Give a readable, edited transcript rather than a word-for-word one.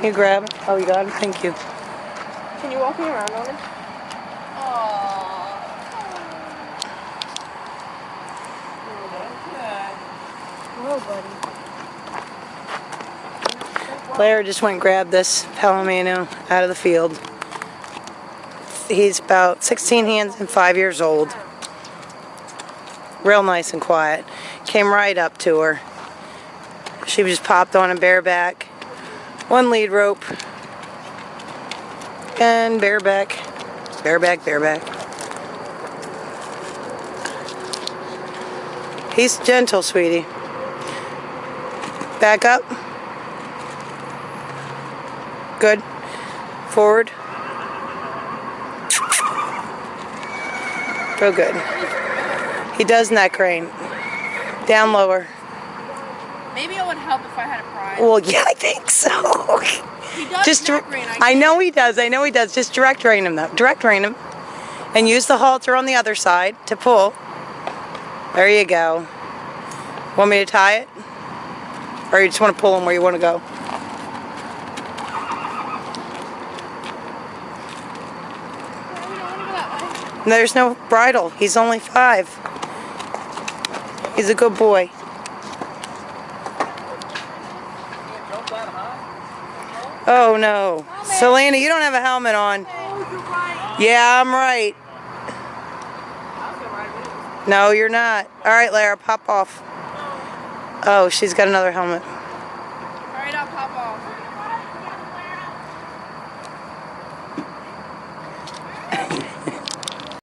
you grab it? Oh, you got it? Thank you. Can you walk me around on it? Whoa, buddy. Blair just went and grabbed this Palomino out of the field. He's about 16 hands and 5 years old. Real nice and quiet. Came right up to her. She just popped on a bareback. One lead rope. And bareback. Bareback, bareback. He's gentle, sweetie. Back up. Good. Forward. Real good. He does neck crane. Down lower. Maybe it would help if I had a prize. Well, yeah, I think so. He does Just neck crane. I know he does. I know he does. Just direct rein him, though. Direct rein him. And use the halter on the other side to pull. There you go. Want me to tie it? Or you just want to pull him where you want to go? There's no bridle. He's only 5. He's a good boy. Oh no. Selena, you don't have a helmet on. Yeah, I'm right. No, you're not. Alright, Lara, pop off. Oh, she's got another helmet.